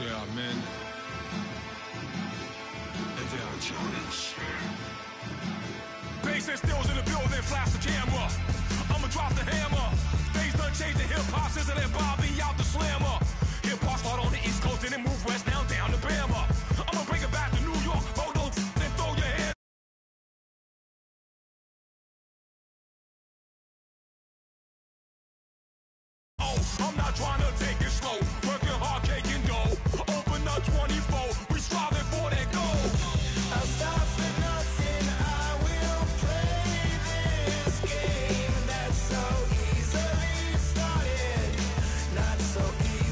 There are men, and there are giants. Bass and stills in the building, flash the camera. I'ma drop the hammer. Things done changed the hip-hop since that Bobby out the slammer. Hip-hop start on the East Coast and then move west down to Bama. I'ma bring it back to New York, hold on, then throw your hands. I'm not trying to take it slow, working hard, caking dough. Open up 24, we striving for that goal. I'll stop for nothing, I will play this game that's so easily started, not so easy.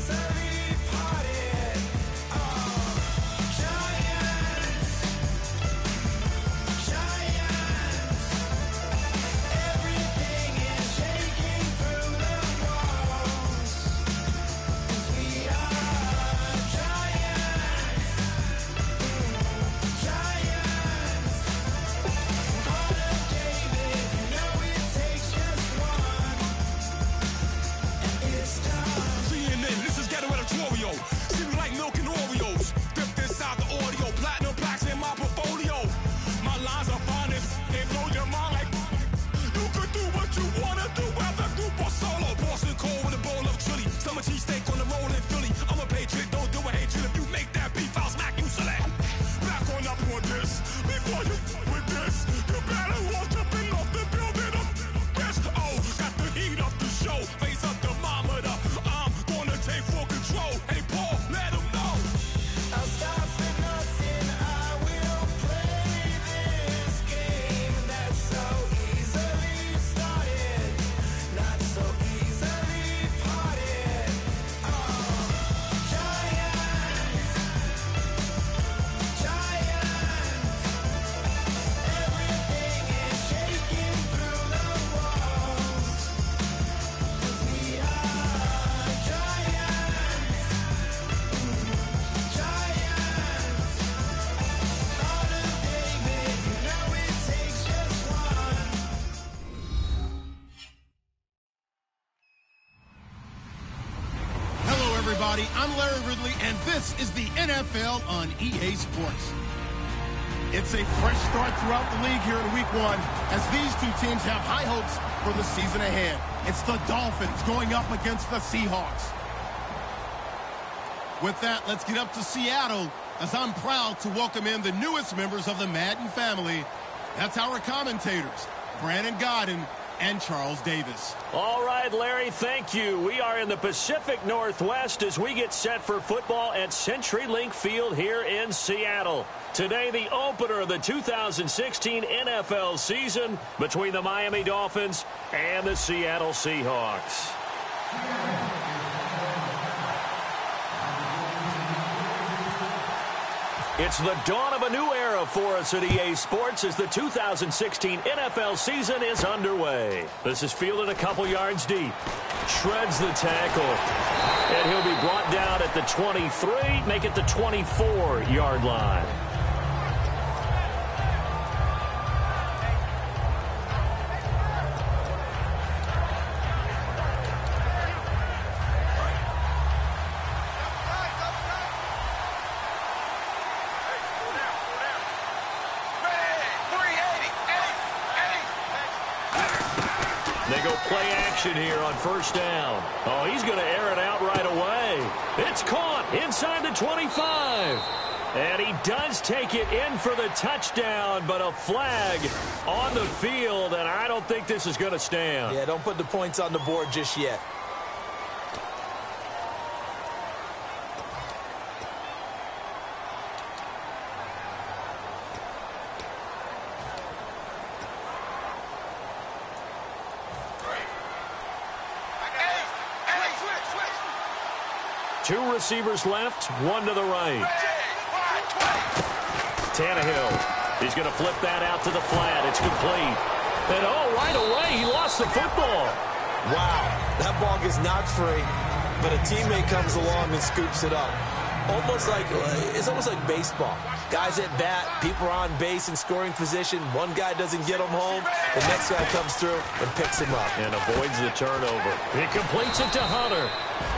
everybody. I'm Larry Ridley, and this is the NFL on EA Sports. It's a fresh start throughout the league here in Week 1 as these two teams have high hopes for the season ahead. It's the Dolphins going up against the Seahawks. With that, let's get up to Seattle as I'm proud to welcome in the newest members of the Madden family. That's our commentators, Brandon Godden and Charles Davis. All right, Larry, thank you. We are in the Pacific Northwest as we get set for football at CenturyLink Field here in Seattle. Today, the opener of the 2016 NFL season between the Miami Dolphins and the Seattle Seahawks. It's the dawn of a new era for us at EA Sports as the 2016 NFL season is underway. This is fielded a couple yards deep. Shreds the tackle. And he'll be brought down at the 23, make it the 24-yard line. They go play action here on first down. Oh, he's going to air it out right away. It's caught inside the 25. And he does take it in for the touchdown, but a flag on the field, and I don't think this is going to stand. Yeah, don't put the points on the board just yet. Two receivers left, one to the right. Tannehill, he's going to flip that out to the flat. It's complete. And, oh, right away, he lost the football. Wow, that ball gets knocked free, but a teammate comes along and scoops it up. It's almost like baseball. Guys at bat, people are on base in scoring position. One guy doesn't get him home. The next guy comes through and picks him up. And avoids the turnover. He completes it to Hunter.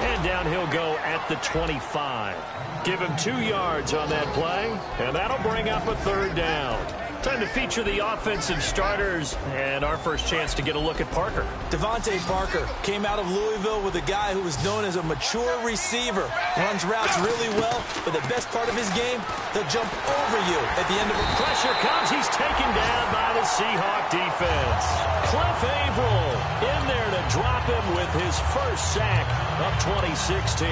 And down he'll go at the 25. Give him 2 yards on that play. And that'll bring up a third down. Time to feature the offensive starters. And our first chance to get a look at Parker. Devontae Parker came out of Louisville with a guy who was known as a mature receiver. Runs routes really well, but the best part of his game, he'll jump over you at the end of a pressure comes. He's taken down by the Seahawk defense. Cliff Averill in there to drop him with his first sack of 2016.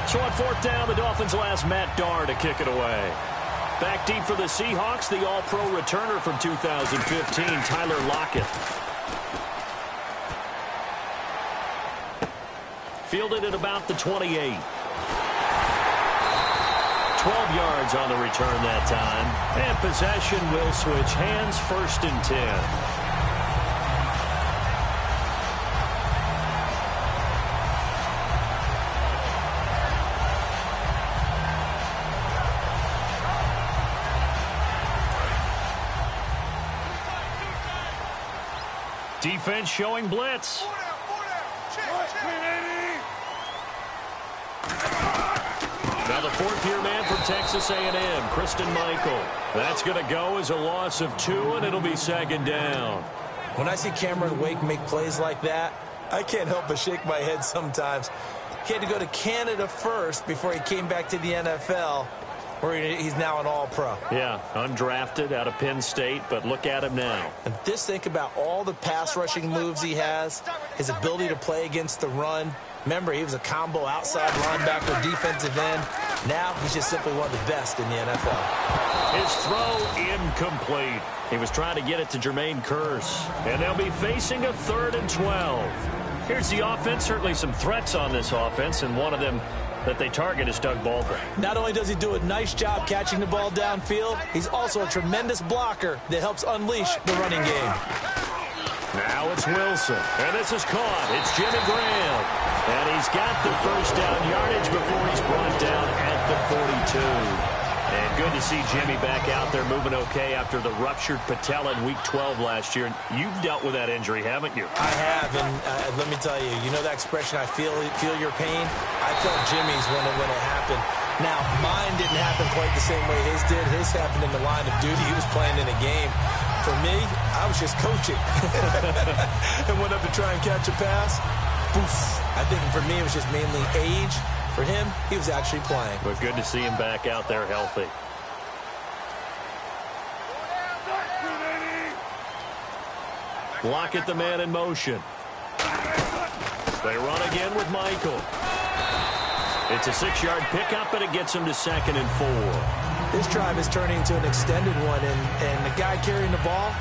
So on fourth down, the Dolphins will ask Matt Darr to kick it away. Back deep for the Seahawks, the All-Pro returner from 2015, Tyler Lockett. Fielded at about the 28. 12 yards on the return that time. And possession will switch hands, first and 10. Defense showing blitz. Now the fourth-year man from Texas A&M, Christine Michael. That's going to go as a loss of 2, and it'll be second down. When I see Cameron Wake make plays like that, I can't help but shake my head sometimes. He had to go to Canada first before he came back to the NFL, where he's now an All-Pro. Yeah, undrafted out of Penn State, but look at him now. And just think about all the pass-rushing moves he has, his ability to play against the run. Remember, he was a combo outside linebacker, defensive end. Now he's just simply one of the best in the NFL. His throw incomplete. He was trying to get it to Jermaine Kearse. And they'll be facing a 3rd and 12. Here's the offense. Certainly some threats on this offense, and one of them that they target is Doug Baldwin. Not only does he do a nice job catching the ball downfield, he's also a tremendous blocker that helps unleash the running game. Now it's Wilson, and this is caught. It's Jimmy Graham, and he's got the first down yardage before he's brought down at the 42. And good to see Jimmy back out there moving okay after the ruptured patella in Week 12 last year. You've dealt with that injury, haven't you? I have, and let me tell you, you know that expression, I feel your pain? I felt Jimmy's when it happened. Now, mine didn't happen quite the same way his did. His happened in the line of duty. He was playing in a game. For me, I was just coaching. And went up to try and catch a pass. Poof. I think for me, it was just mainly age. For him, he was actually playing. But good to see him back out there healthy. Lock at the man in motion. They run again with Michael. It's a 6-yard pickup, and it gets him to 2nd and 4. This drive is turning into an extended one, and the guy carrying the ball,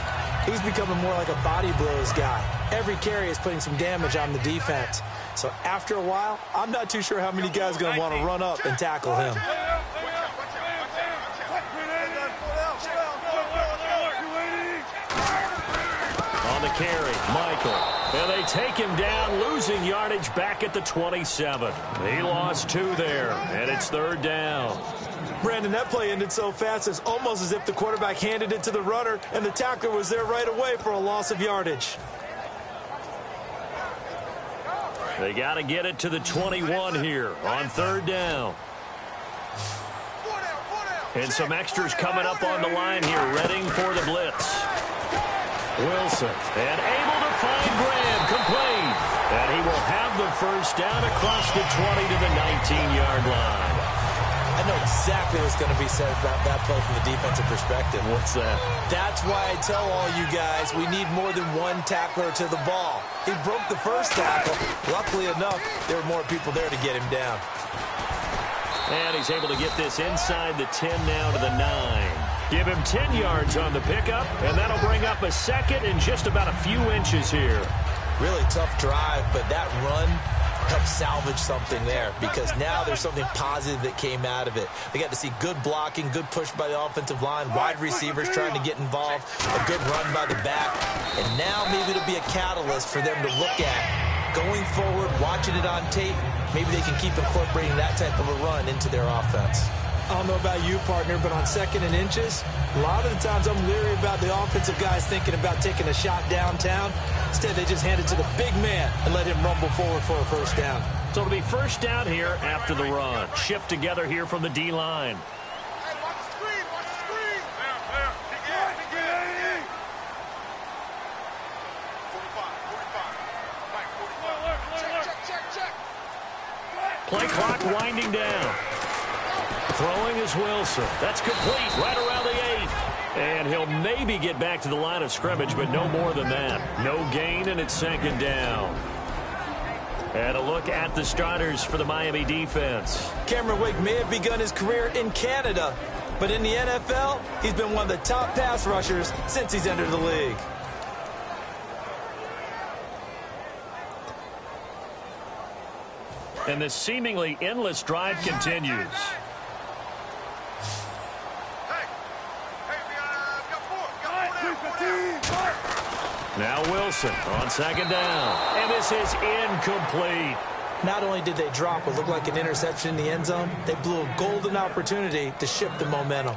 he's becoming more like a body blows guy. Every carry is putting some damage on the defense. So after a while, I'm not too sure how many guys are going to want to run up and tackle him. On the carry, Michael. And they take him down, losing yardage back at the 27. He lost 2 there, and it's 3rd down. Brandon, that play ended so fast, it's almost as if the quarterback handed it to the runner, and the tackler was there right away for a loss of yardage. They got to get it to the 21 here on 3rd down. And some extras coming up on the line here, readying for the blitz. Wilson, and able to find Graham, complete. And he will have the 1st down across the 20 to the 19-yard line. I know exactly what's going to be said about that play from the defensive perspective. What's that? That's why I tell all you guys we need more than one tackler to the ball. He broke the first tackle. Luckily enough, there were more people there to get him down. And he's able to get this inside the 10 now to the 9. Give him 10 yards on the pickup, and that'll bring up a 2nd and just about a few inches here. Really tough drive, but that run helped salvage something there because now there's something positive that came out of it. They got to see good blocking, good push by the offensive line, wide receivers trying to get involved, a good run by the back, and now maybe it'll be a catalyst for them to look at going forward, watching it on tape. Maybe they can keep incorporating that type of a run into their offense. I don't know about you, partner, but on 2nd and inches, a lot of the times I'm leery about the offensive guys thinking about taking a shot downtown. Instead, they just hand it to the big man and let him rumble forward for a 1st down. So it'll be 1st down here after the run. Shift together here from the D-line. Hey, watch the screen, watch the screen. There. Dig in. 45. Check. Play clock winding down. Throwing is Wilson. That's complete right around the 8. And he'll maybe get back to the line of scrimmage, but no more than that. No gain, and it's 2nd down. And a look at the starters for the Miami defense. Cameron Wake may have begun his career in Canada, but in the NFL, he's been one of the top pass rushers since he's entered the league. And this seemingly endless drive continues. Now Wilson on 2nd down. And this is incomplete. Not only did they drop what looked like an interception in the end zone, they blew a golden opportunity to shift the momentum.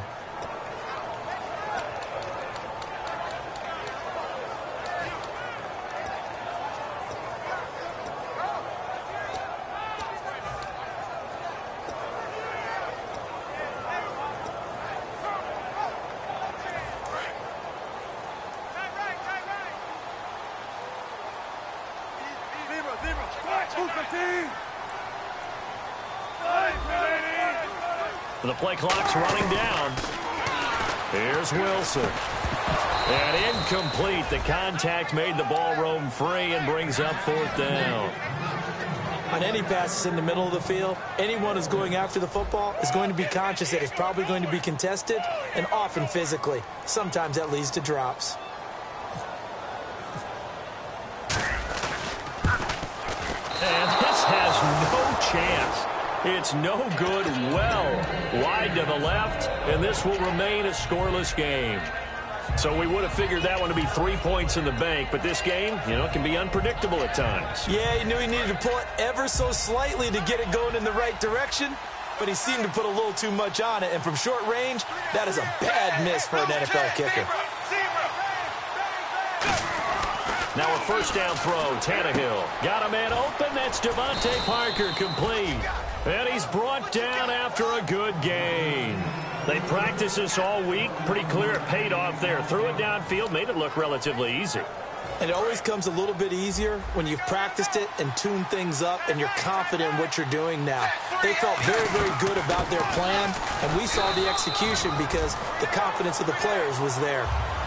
The play clock's running down. Here's Wilson. And incomplete. The contact made the ball roam free and brings up 4th down. On any passes in the middle of the field, anyone who's going after the football is going to be conscious that it's probably going to be contested, and often physically. Sometimes that leads to drops. And this has no chance. It's no good, well wide to the left, and this will remain a scoreless game. So we would have figured that one to be 3 points in the bank, but this game, can be unpredictable at times. Yeah, he knew he needed to pull it ever so slightly to get it going in the right direction, but he seemed to put a little too much on it. And from short range, that is a bad miss for an NFL kicker. Now a first down throw, Tannehill. Got a man open, that's Devontae Parker, complete. And he's brought down after a good gain. They practiced this all week. Pretty clear it paid off there. Threw it downfield, made it look relatively easy. And it always comes a little bit easier when you've practiced it and tuned things up and you're confident in what you're doing now. They felt very, very good about their plan, and we saw the execution because the confidence of the players was there.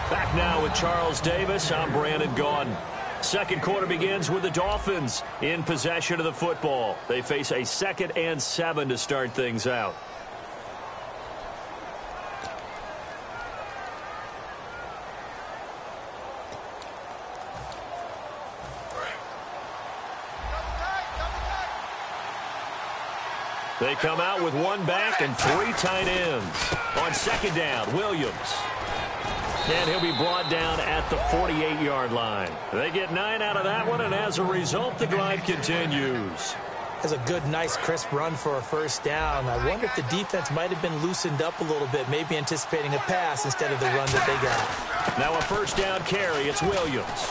Back now with Charles Davis. I'm Brandon Gaudin. Second quarter begins with the Dolphins in possession of the football. They face a 2nd and 7 to start things out. They come out with 1 back and 3 tight ends. On second down, Williams. And he'll be brought down at the 48-yard line. They get 9 out of that one, and as a result, the drive continues. That's a good, nice, crisp run for a first down. I wonder if the defense might have been loosened up a little bit, maybe anticipating a pass instead of the run that they got. Now a first down carry. It's Williams.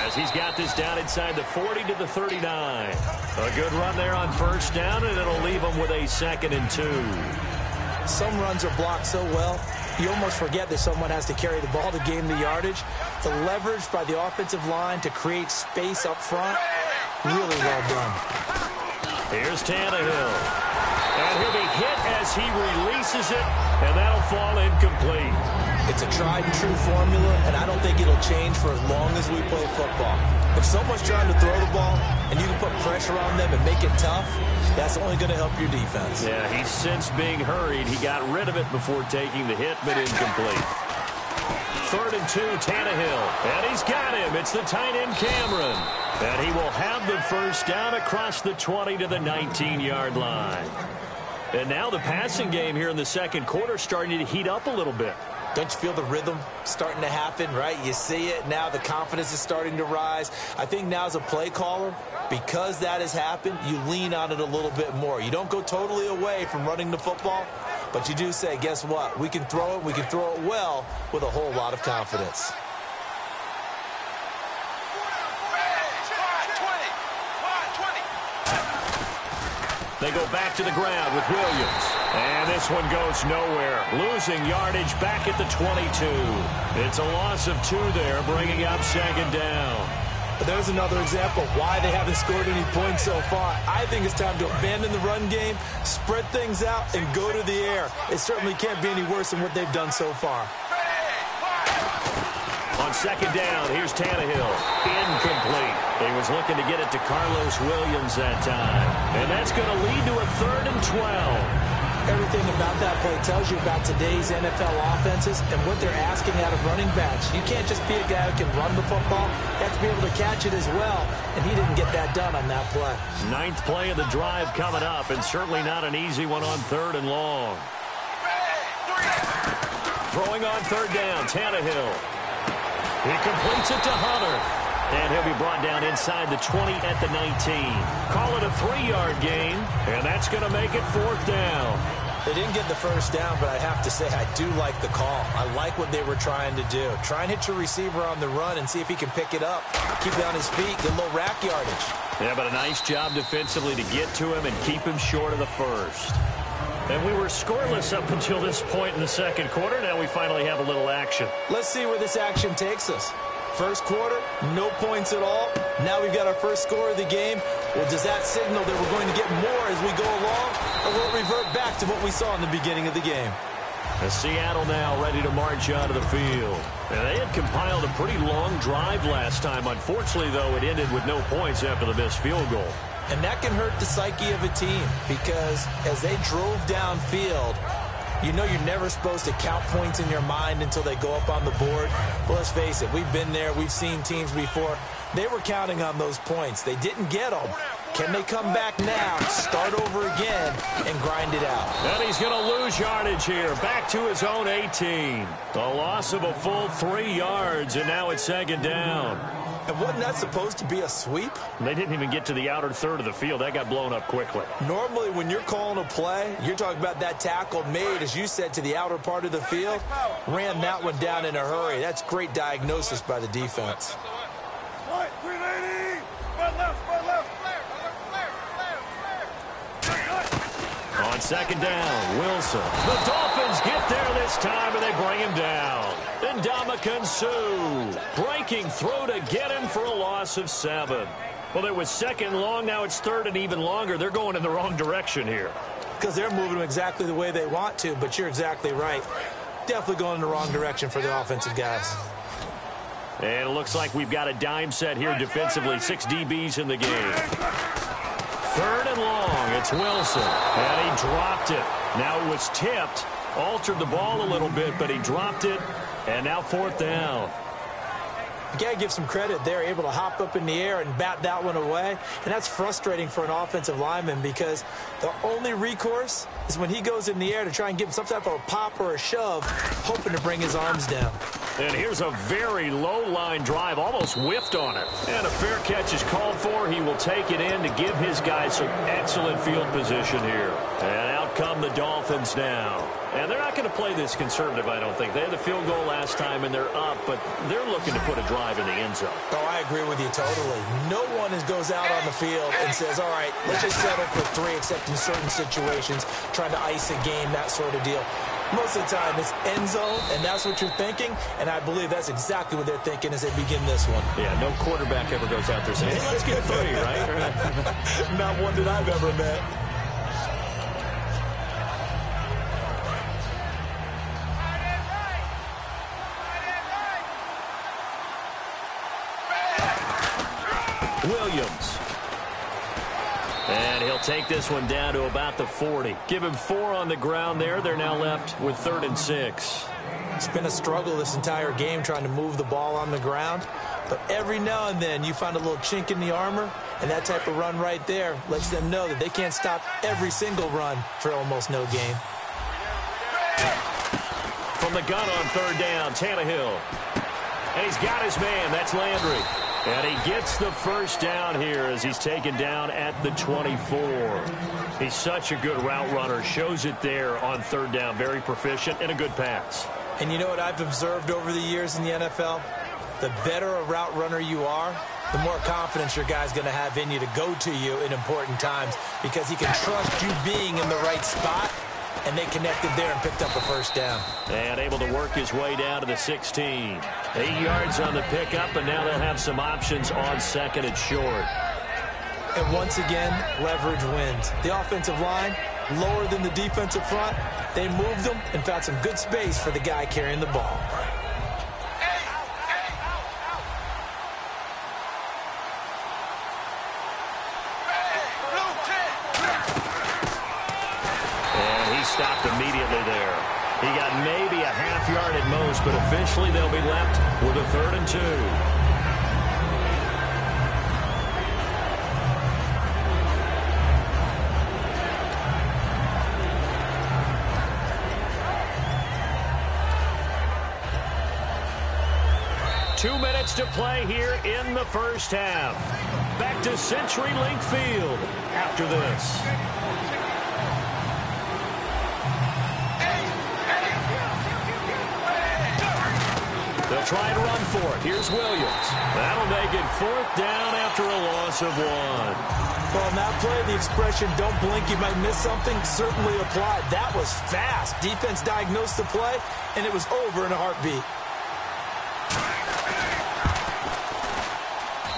As he's got this down inside the 40 to the 39. A good run there on first down, and it'll leave him with a 2nd and 2. Some runs are blocked so well, you almost forget that someone has to carry the ball to gain the yardage. The leverage by the offensive line to create space up front, really well done. Here's Tannehill. And he'll be hit as he releases it, and that'll fall incomplete. It's a tried-and-true formula, and I don't think it'll change for as long as we play football. If someone's trying to throw the ball and you can put pressure on them and make it tough, that's only going to help your defense. Yeah, he's since being hurried. He got rid of it before taking the hit, but incomplete. 3rd and 2, Tannehill. And he's got him. It's the tight end, Cameron. And he will have the first down across the 20 to the 19-yard line. And now the passing game here in the second quarter starting to heat up a little bit. Don't you feel the rhythm starting to happen, right? You see it now. The confidence is starting to rise. I think now as a play caller, because that has happened, you lean on it a little bit more. You don't go totally away from running the football, but you do say, guess what? We can throw it. We can throw it well with a whole lot of confidence. They go back to the ground with Williams. And this one goes nowhere. Losing yardage back at the 22. It's a loss of 2 there, bringing up 2nd down. But there's another example of why they haven't scored any points so far. I think it's time to abandon the run game, spread things out, and go to the air. It certainly can't be any worse than what they've done so far. On second down, here's Tannehill. Incomplete. He was looking to get it to Carlos Williams that time. And that's going to lead to a 3rd and 12. Everything about that play tells you about today's NFL offenses and what they're asking out of running backs. You can't just be a guy who can run the football. You have to be able to catch it as well, and he didn't get that done on that play. 9th play of the drive coming up, and certainly not an easy one on 3rd and long. Throwing on 3rd down, Tannehill. He completes it to Hunter. And he'll be brought down inside the 20 at the 19. Call it a 3-yard gain, and that's going to make it 4th down. They didn't get the first down, but I have to say I do like the call. I like what they were trying to do. Try and hit your receiver on the run and see if he can pick it up. Keep it on his feet, get a little rack yardage. Yeah, but a nice job defensively to get to him and keep him short of the first. And we were scoreless up until this point in the second quarter. Now we finally have a little action. Let's see where this action takes us. First quarter, no points at all. Now we've got our first score of the game. Well, does that signal that we're going to get more as we go along? Or will it revert back to what we saw in the beginning of the game? And Seattle now ready to march out of the field. And they had compiled a pretty long drive last time. Unfortunately, though, it ended with no points after the missed field goal. And that can hurt the psyche of a team because as they drove downfield, you know you're never supposed to count points in your mind until they go up on the board. But let's face it, we've been there. We've seen teams before. They were counting on those points. They didn't get them. Can they come back now, start over again, and grind it out? And he's going to lose yardage here. Back to his own 18. A loss of a full 3 yards, and now it's 2nd down. And wasn't that supposed to be a sweep? They didn't even get to the outer third of the field. That got blown up quickly. Normally, when you're calling a play, you're talking about that tackle made, as you said, to the outer part of the field. Ran that one down in a hurry. That's great diagnosis by the defense. On second down, Wilson. The Dolphins get there this time, and they bring him down. Ndamukong Suh breaking through to get him for a loss of 7. Well, it was second and long. Now it's third and even longer. They're going in the wrong direction here. Because they're moving them exactly the way they want to, but you're exactly right. Definitely going in the wrong direction for the offensive guys. And it looks like we've got a dime set here defensively. 6 DBs in the game. Third and long. It's Wilson. And he dropped it. Now it was tipped. Altered the ball a little bit, but he dropped it. And now fourth down. You got to give some credit. They're able to hop up in the air and bat that one away. And that's frustrating for an offensive lineman because the only recourse is when he goes in the air to try and give him some type of a pop or a shove, hoping to bring his arms down. And here's a very low-line drive, almost whiffed on it. And a fair catch is called for. He will take it in to give his guys some excellent field position here. And out come the Dolphins now. And they're not going to play this conservative, I don't think. They had the field goal last time, and they're up, but they're looking to put a drive in the end zone. Oh, I agree with you totally. No one goes out on the field and says, all right, let's just settle for 3, except in certain situations, trying to ice a game, that sort of deal. Most of the time, it's end zone, and that's what you're thinking, and I believe that's exactly what they're thinking as they begin this one. Yeah, no quarterback ever goes out there saying, hey, let's get 3, right? Not one that I've ever met. Williams. And he'll take this one down to about the 40. Give him 4 on the ground there. They're now left with 3rd and 6. It's been a struggle this entire game trying to move the ball on the ground. But every now and then you find a little chink in the armor, and that type of run right there lets them know that they can't stop every single run for almost no gain. From the gun on 3rd down, Tannehill. And he's got his man. That's Landry. And he gets the first down here as he's taken down at the 24. He's such a good route runner. Shows it there on 3rd down. Very proficient and a good pass. And you know what I've observed over the years in the NFL? The better a route runner you are, the more confidence your guy's going to have in you to go to you in important times because he can trust you being in the right spot. And they connected there and picked up a first down. And able to work his way down to the 16. 8 yards on the pickup, and now they'll have some options on 2nd and short. And once again, leverage wins. The offensive line, lower than the defensive front. They moved them and found some good space for the guy carrying the ball. Stopped immediately there. He got maybe a half yard at most, but officially they'll be left with a 3rd and 2. Two minutes to play here in the first half. Back to CenturyLink Field after this. They'll try to run for it. Here's Williams. That'll make it 4th down after a loss of 1. Well, on that play, the expression, don't blink, you might miss something, certainly applied. That was fast. Defense diagnosed the play, and it was over in a heartbeat.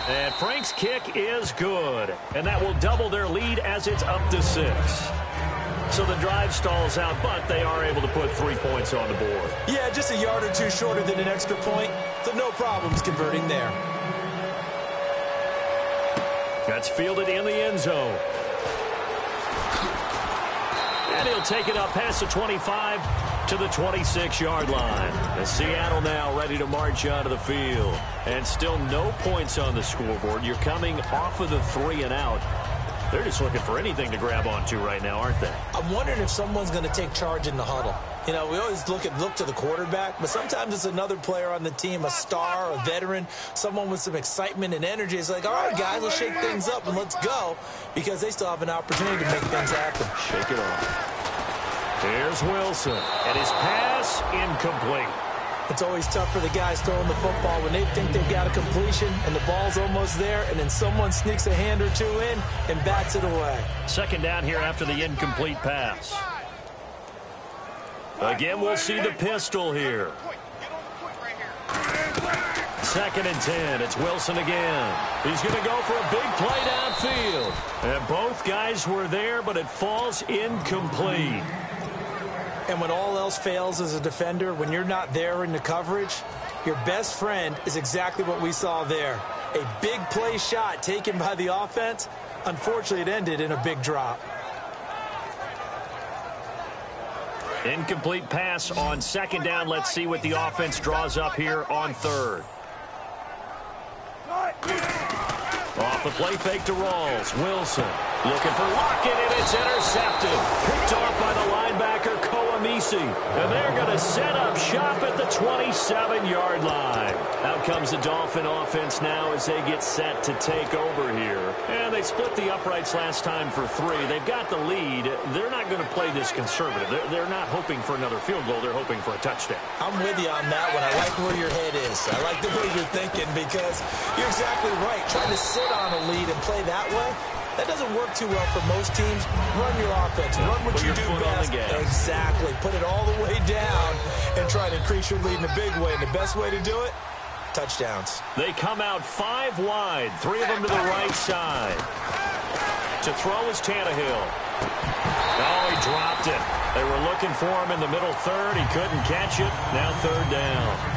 And Frank's kick is good. And that will double their lead as it's up to 6. So the drive stalls out, but they are able to put 3 points on the board. Yeah, just a yard or two shorter than an extra point, so no problems converting there. That's fielded in the end zone. And he'll take it up past the 25 to the 26-yard line. And Seattle now ready to march onto the field. And still no points on the scoreboard. You're coming off of the 3 and out. They're just looking for anything to grab onto right now, aren't they? I'm wondering if someone's going to take charge in the huddle. You know, we always look to the quarterback, but sometimes it's another player on the team, a star, a veteran, someone with some excitement and energy. It's like, all right, guys, let's shake things up and let's go, because they still have an opportunity to make things happen. Shake it off. Here's Wilson, and his pass incomplete. It's always tough for the guys throwing the football when they think they've got a completion and the ball's almost there, and then someone sneaks a hand or two in and bats it away. Second down here after the incomplete pass. Again, we'll see the pistol here. Second and 10. It's Wilson again. He's going to go for a big play downfield. And both guys were there, but it falls incomplete. And when all else fails as a defender, when you're not there in the coverage, your best friend is exactly what we saw there. A big play shot taken by the offense. Unfortunately, it ended in a big drop. Incomplete pass on second down. Let's see what the offense draws up here on third. Off the play fake to Rawls. Wilson looking for Lockett, and it's intercepted. Picked off by the linebacker, Koamisi. And they're going to set up shop at the 27-yard line. Out comes the Dolphin offense now as they get set to take over here. And they split the uprights last time for 3. They've got the lead. They're not going to play this conservative. They're not hoping for another field goal. They're hoping for a touchdown. I'm with you on that one. I like where your head is. I like the way you're thinking, because you're exactly right. Trying to sit on a lead and play that way, that doesn't work too well for most teams. Run your offense. Run what you do best. Exactly. Put it all the way down and try to increase your lead in a big way. And the best way to do it, touchdowns. They come out 5 wide, 3 of them to the right side. To throw is Tannehill. Oh, he dropped it. They were looking for him in the middle third. He couldn't catch it. Now third down.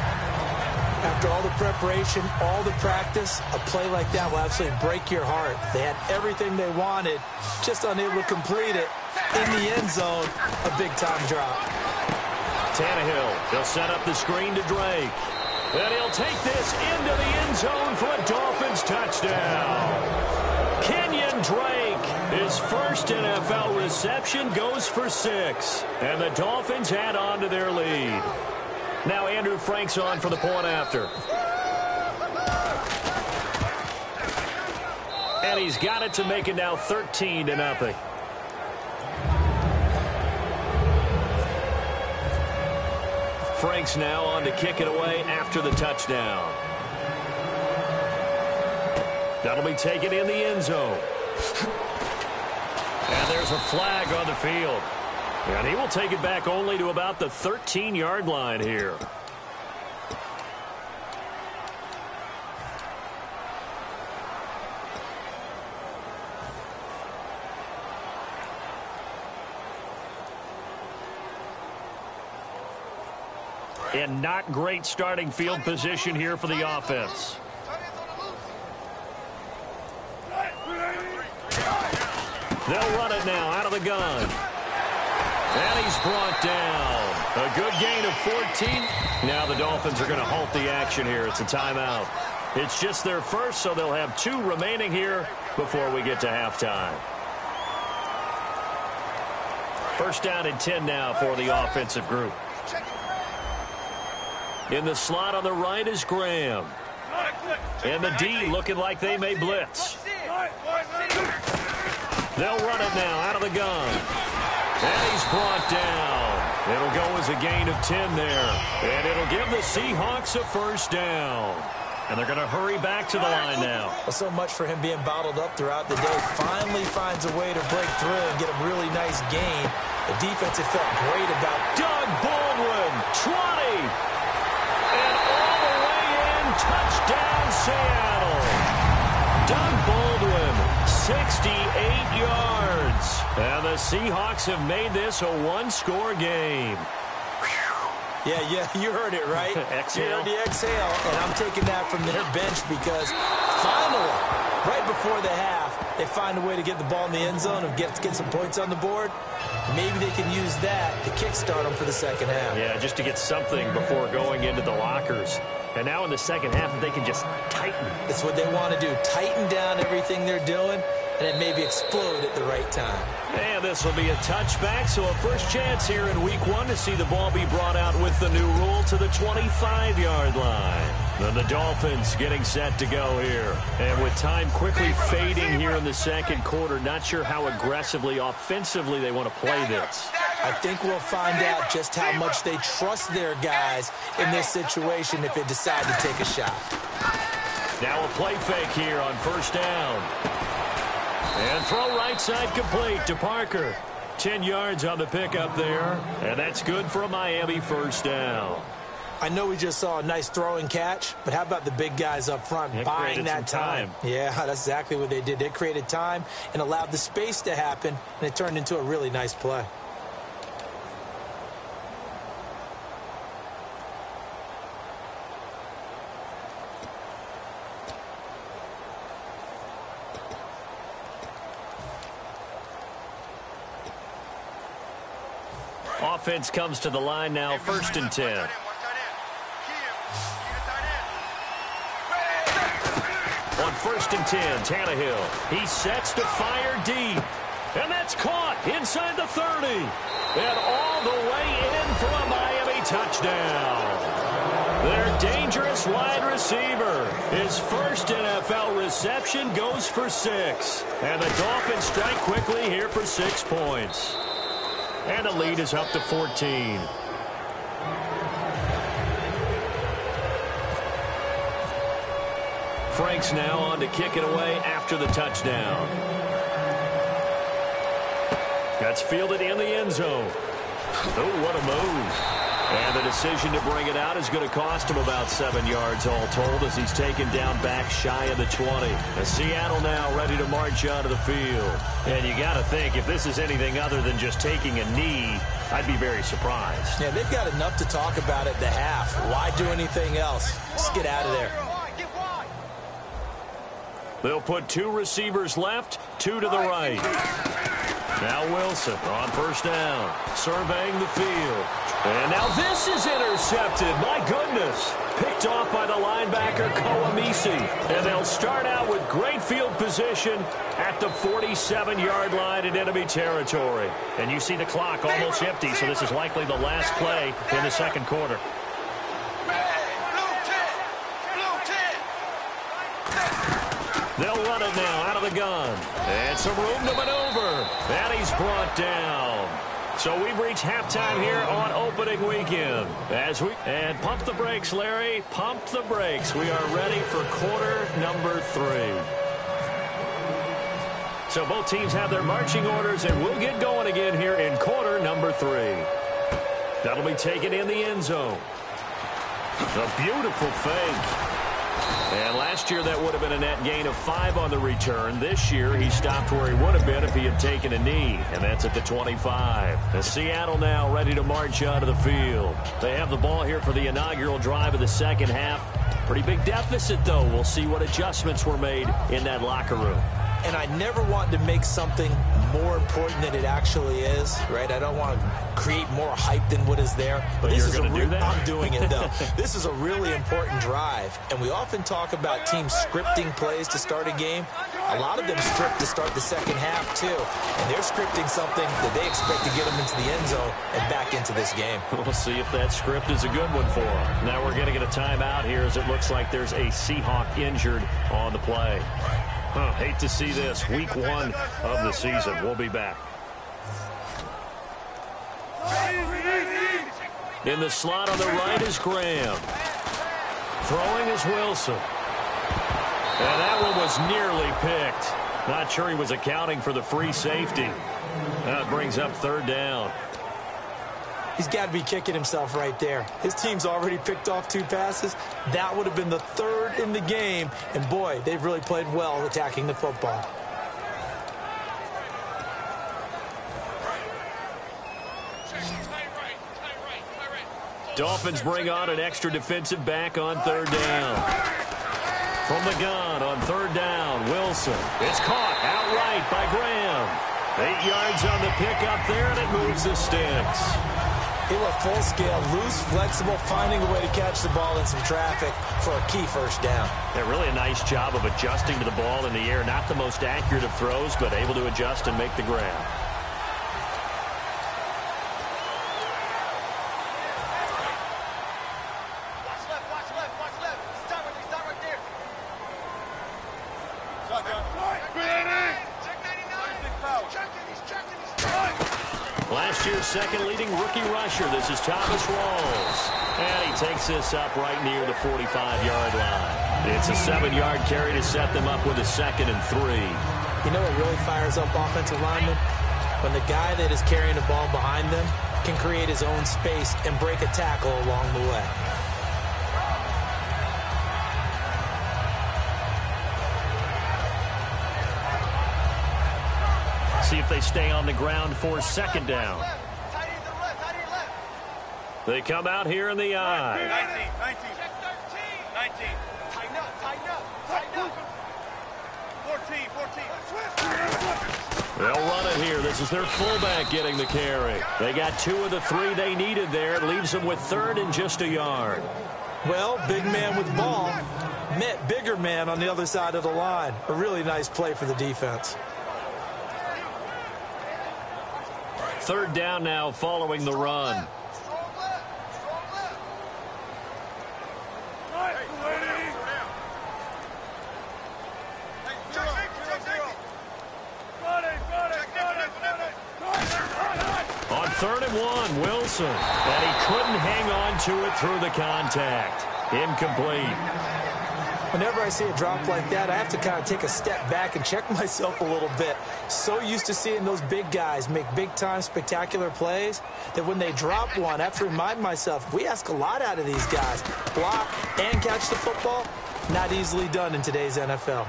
After all the preparation, all the practice, a play like that will absolutely break your heart. They had everything they wanted, just unable to complete it. In the end zone, a big-time drop. Tannehill, he'll set up the screen to Drake. And he'll take this into the end zone for a Dolphins touchdown. Kenyon Drake, his first NFL reception, goes for 6. And the Dolphins add on to their lead. Now Andrew Frank's on for the point after. And he's got it to make it now 13-0. Frank's now on to kick it away after the touchdown. That'll be taken in the end zone. And there's a flag on the field. And he will take it back only to about the 13-yard line here. And not great starting field position here for the offense. They'll run it now out of the gun. And he's brought down. A good gain of 14. Now the Dolphins are going to halt the action here. It's a timeout. It's just their first, so they'll have 2 remaining here before we get to halftime. First down and 10 now for the offensive group. In the slot on the right is Graham. And the D looking like they may blitz. They'll run it now out of the gun. And he's brought down. It'll go as a gain of 10 there. And it'll give the Seahawks a first down. And they're going to hurry back to the line now. Well, so much for him being bottled up throughout the day. Finally finds a way to break through and get a really nice gain. The defense had felt great about. Doug Baldwin, 20. And all the way in, touchdown Seattle. Doug Baldwin, 68 yards. And the Seahawks have made this a 1-score game. Yeah, you heard it, right? Exhale. You heard the exhale, and I'm taking that from their bench because finally, right before the half, they find a way to get the ball in the end zone and get some points on the board. Maybe they can use that to kickstart them for the second half. Yeah, just to get something before going into the lockers. And now in the second half, they can just tighten. It's what they want to do. Tighten down everything they're doing and it maybe explode at the right time. And this will be a touchback, so a first chance here in week 1 to see the ball be brought out with the new rule to the 25-yard line. Then the Dolphins getting set to go here. And with time quickly fading here in the second quarter, not sure how aggressively, offensively they want to play this. I think we'll find out just how much they trust their guys in this situation if they decide to take a shot. Now a play fake here on first down. And throw right side complete to Parker. 10 yards on the pickup there. And that's good for a Miami first down. I know we just saw a nice throw and catch, but how about the big guys up front buying that time? Yeah, that's exactly what they did. They created time and allowed the space to happen, and it turned into a really nice play. Offense comes to the line now, first and 10. On first and 10, Tannehill. He sets to fire deep. And that's caught inside the 30. And all the way in for a Miami touchdown. Their dangerous wide receiver. His first NFL reception goes for 6. And the Dolphins strike quickly here for 6 points. And the lead is up to 14. Franks now on to kick it away after the touchdown. That's fielded in the end zone. Oh, what a move. And the decision to bring it out is going to cost him about 7 yards all told as he's taken down back shy of the 20. And Seattle now ready to march onto the field. And you got to think, if this is anything other than just taking a knee, I'd be very surprised. Yeah, they've got enough to talk about at the half. Why do anything else? Just get out of there. They'll put 2 receivers left, 2 to the right. Now Wilson on first down, surveying the field. And now this is intercepted. My goodness. Picked off by the linebacker, Kouamisi. And they'll start out with great field position at the 47-yard line in enemy territory. And you see the clock almost empty, so this is likely the last play in the second quarter. They'll run it now out of the gun. And some room to maneuver. And he's brought down. So we've reached halftime here on opening weekend. And pump the brakes, Larry. Pump the brakes. We are ready for quarter number 3. So both teams have their marching orders, and we'll get going again here in quarter number 3. That'll be taken in the end zone. A beautiful fake. And last year that would have been a net gain of 5 on the return. This year he stopped where he would have been if he had taken a knee. And that's at the 25. And Seattle now ready to march onto the field. They have the ball here for the inaugural drive of the second half. Pretty big deficit, though. We'll see what adjustments were made in that locker room. And I never want to make something more important than it actually is, right? I don't want to create more hype than what is there. But this you're going to do that? I'm doing it, though. This is a really important drive. And we often talk about teams scripting plays to start a game. A lot of them script to start the second half, too. And they're scripting something that they expect to get them into the end zone and back into this game. We'll see if that script is a good one for them. Now we're going to get a timeout here as it looks like there's a Seahawk injured on the play. Hate to see this. Week 1 of the season. We'll be back. In the slot on the right is Graham. Throwing is Wilson. And that one was nearly picked. Not sure he was accounting for the free safety. That brings up third down. He's got to be kicking himself right there. His team's already picked off 2 passes. That would have been the 3rd in the game. And, boy, they've really played well attacking the football. Dolphins bring on an extra defensive back on third down. From the gun on third down, Wilson. It's caught outright by Graham. 8 yards on the pickup there, and it moves the sticks. He looked full scale, loose, flexible, finding a way to catch the ball in some traffic for a key first down. Yeah, really a nice job of adjusting to the ball in the air. Not the most accurate of throws, but able to adjust and make the grab. Last year's second leading rookie rusher. This is Thomas Rawls. And he takes this up right near the 45-yard line. It's a 7-yard carry to set them up with a 2nd and 3. You know what really fires up offensive linemen? When the guy that is carrying the ball behind them can create his own space and break a tackle along the way. See if they stay on the ground for 2nd down. They come out here in the I. 19. Tighten up. 14. They'll run it here. This is their fullback getting the carry. They got 2 of the 3 they needed there. It leaves them with 3rd and just a yard. Well, big man with ball met bigger man on the other side of the line. A really nice play for the defense. 3rd down now following the run. On 3rd and 1, Wilson. And he couldn't hang on to it through the contact. Incomplete. Whenever I see a drop like that, I have to kind of take a step back and check myself a little bit. So used to seeing those big guys make big-time spectacular plays that when they drop one, I have to remind myself, we ask a lot out of these guys. Block and catch the football, not easily done in today's NFL.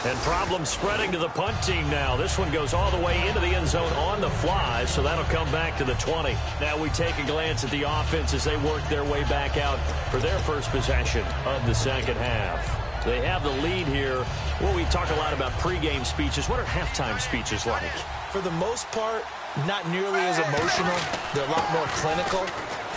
And problems spreading to the punt team now. This one goes all the way into the end zone on the fly, so that'll come back to the 20. Now we take a glance at the offense as they work their way back out for their first possession of the 2nd half. They have the lead here. Well, we talk a lot about pregame speeches. What are halftime speeches like? For the most part, not nearly as emotional. They're a lot more clinical.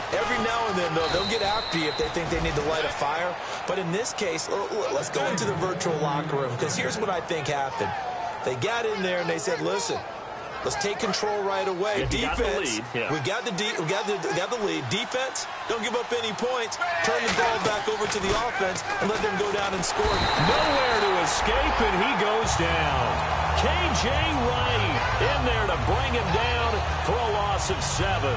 Every now and then, though, they'll get after you if they think they need to light a fire. But in this case, let's go into the virtual locker room, because here's what I think happened. They got in there and they said, listen, let's take control right away. Defense, we got the lead. Defense, don't give up any points. Turn the ball back over to the offense and let them go down and score. Nowhere to escape, and he goes down. K.J. Wright in there to bring him down for a loss of 7.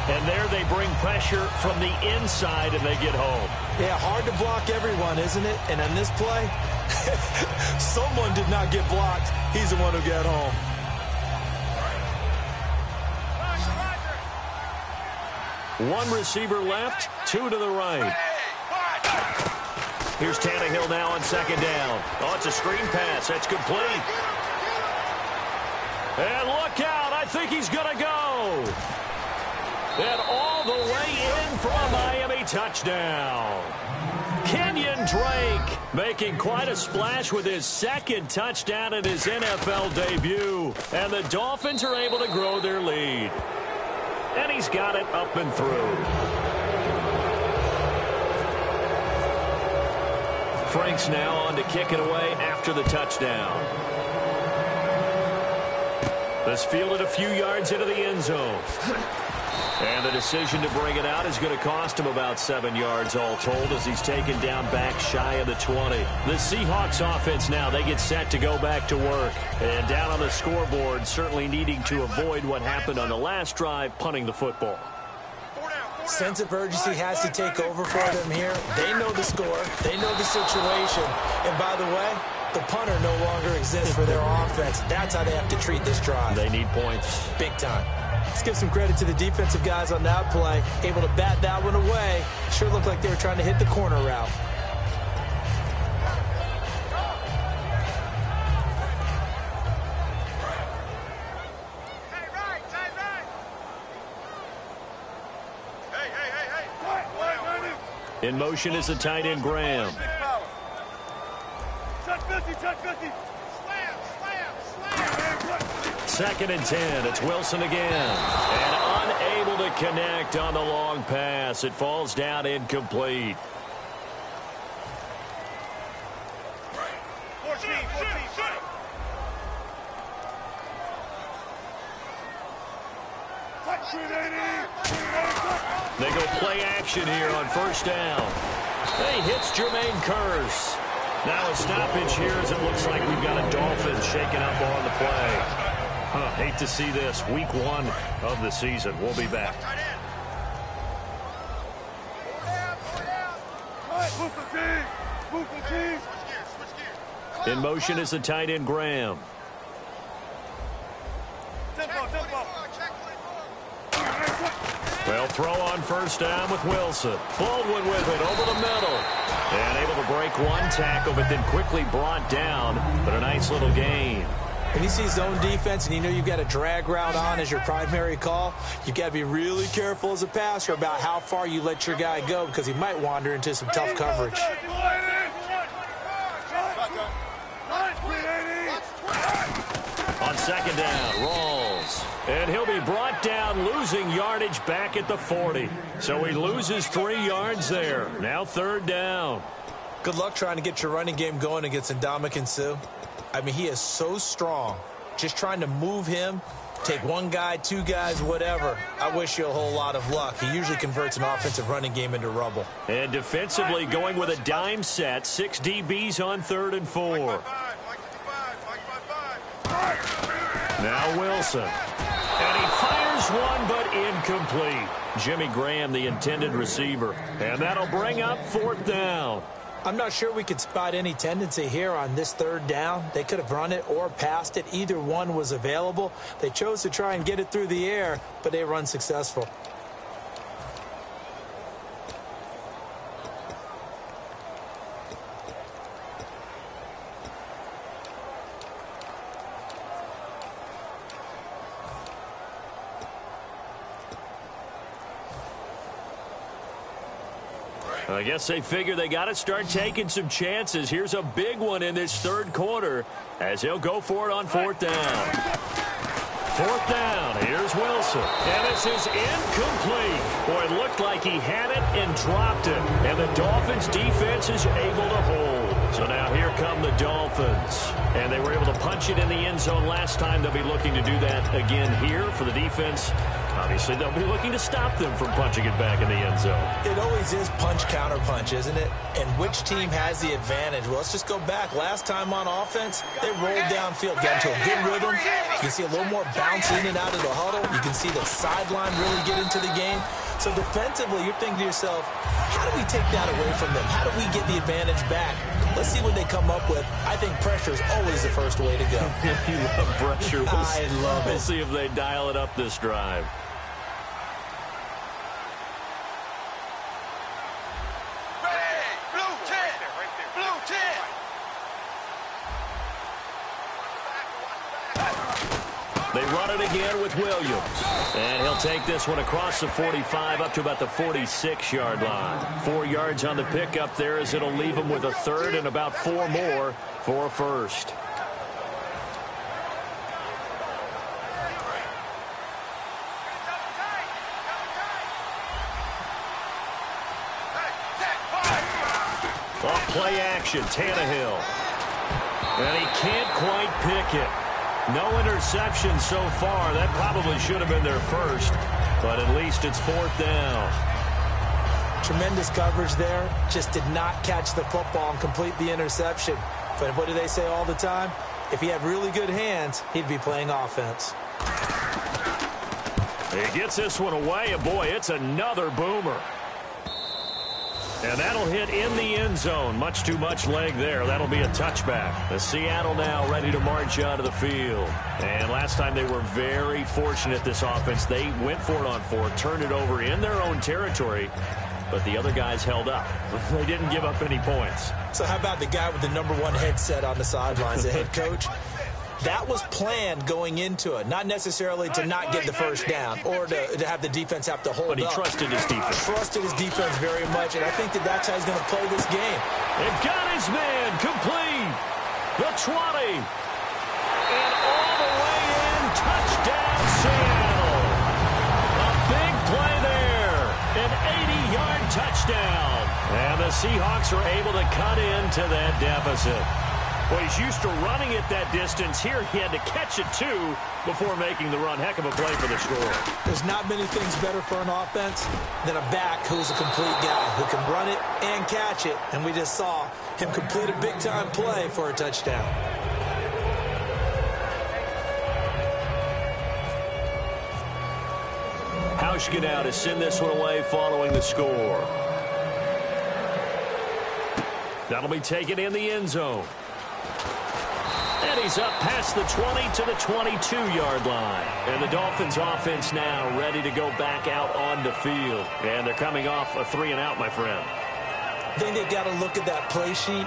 And there they bring pressure from the inside, and they get home. Yeah, hard to block everyone, isn't it? And in this play, someone did not get blocked. He's the one who got home. One receiver left, 2 to the right. Here's Tannehill now on 2nd down. Oh, it's a screen pass. That's complete. And look out. I think he's going to go. And all the way in for a Miami touchdown. Kenyon Drake making quite a splash with his 2nd touchdown in his NFL debut. And the Dolphins are able to grow their lead. And he's got it up and through. Franks now on to kick it away after the touchdown. This fielded a few yards into the end zone. And the decision to bring it out is going to cost him about 7 yards all told as he's taken down back shy of the 20. The Seahawks offense now, they get set to go back to work. And down on the scoreboard, certainly needing to avoid what happened on the last drive, punting the football. Sense of urgency has to take over for them here. They know the score. They know the situation. And by the way, the punter no longer exists for their offense. That's how they have to treat this drive. They need points. Big time. Let's give some credit to the defensive guys on that play. Able to bat that one away. Sure looked like they were trying to hit the corner route. In motion is the tight end, Graham. Touch 50, touch 50. Slam. 2nd and 10. It's Wilson again. And connect on the long pass. It falls down incomplete. They go play action here on first down. He hits Jermaine Kearse. Now a stoppage here as it looks like we've got a Dolphin shaking up on the play. Hate to see this. Week 1 of the season. We'll be back. In motion is the tight end Graham. Well, throw on first down with Wilson. Baldwin with it over the middle. And able to break one tackle, but then quickly brought down. But a nice little gain. When you see zone defense and you know you've got a drag route on as your primary call, you've got to be really careful as a passer about how far you let your guy go because he might wander into some tough coverage. On second down, Rawls. And he'll be brought down, losing yardage back at the 40. So he loses 3 yards there. Now third down. Good luck trying to get your running game going against Ndamukong Suh. I mean, he is so strong. Just trying to move him, take one guy, 2 guys, whatever. I wish you a whole lot of luck. He usually converts an offensive running game into rubble. And defensively going with a dime set. 6 DBs on 3rd and 4. Now Wilson. And he fires one, but incomplete. Jimmy Graham, the intended receiver. And that'll bring up 4th down. I'm not sure we could spot any tendency here on this 3rd down. They could have run it or passed it. Either one was available. They chose to try and get it through the air, but they were unsuccessful. I guess they figure they got to start taking some chances. Here's a big one in this 3rd quarter as he'll go for it on 4th down. 4th down. Here's Wilson. And this is incomplete. Boy, it looked like he had it and dropped it. And the Dolphins defense is able to hold. So now here come the Dolphins. And they were able to punch it in the end zone last time. They'll be looking to do that again here for the defense. Obviously, they'll be looking to stop them from punching it back in the end zone. It always is punch-counter-punch, isn't it? And which team has the advantage? Well, let's just go back. Last time on offense, they rolled downfield, got into a good rhythm. You can see a little more bounce in and out of the huddle. You can see the sideline really get into the game. So defensively, you're thinking to yourself, how do we take that away from them? How do we get the advantage back? Let's see what they come up with. I think pressure is always the first way to go. You love pressure. I love it. We'll see if they dial it up this drive. They run it again with Williams. And he'll take this one across the 45 up to about the 46-yard line. 4 yards on the pickup there as it'll leave him with a 3rd and about 4 more for a 1st. Off play action, Tannehill. And he can't quite pick it. No interception so far. That probably should have been their 1st, but at least it's 4th down. Tremendous coverage there. Just did not catch the football and complete the interception. But what do they say all the time? If he had really good hands, he'd be playing offense. He gets this one away, and boy, it's another boomer. And that'll hit in the end zone. Much too much leg there. That'll be a touchback. The Seattle now ready to march out of the field. And last time they were very fortunate, this offense. They went for it on 4, turned it over in their own territory, but the other guys held up. They didn't give up any points. So how about the guy with the #1 headset on the sidelines, the head coach? That was planned going into it, not necessarily to not get the 1st down or to have the defense have to hold up. But he trusted his defense. Trusted his defense very much, and I think that's how he's going to play this game. And got his man complete. The 20. And all the way in. Touchdown, Seattle. A big play 28-yard touchdown. And the Seahawks are able to cut into that deficit. Well, he's used to running it that distance. Here he had to catch it, too, before making the run. Heck of a play for the score. There's not many things better for an offense than a back who's a complete guy who can run it and catch it. And we just saw him complete a big-time play for a touchdown. Hauschka now to send this one away following the score. That'll be taken in the end zone. And he's up past the 20 to the 22-yard line. And the Dolphins offense now ready to go back out on the field. And they're coming off a 3-and-out, my friend. I think they've got to look at that play sheet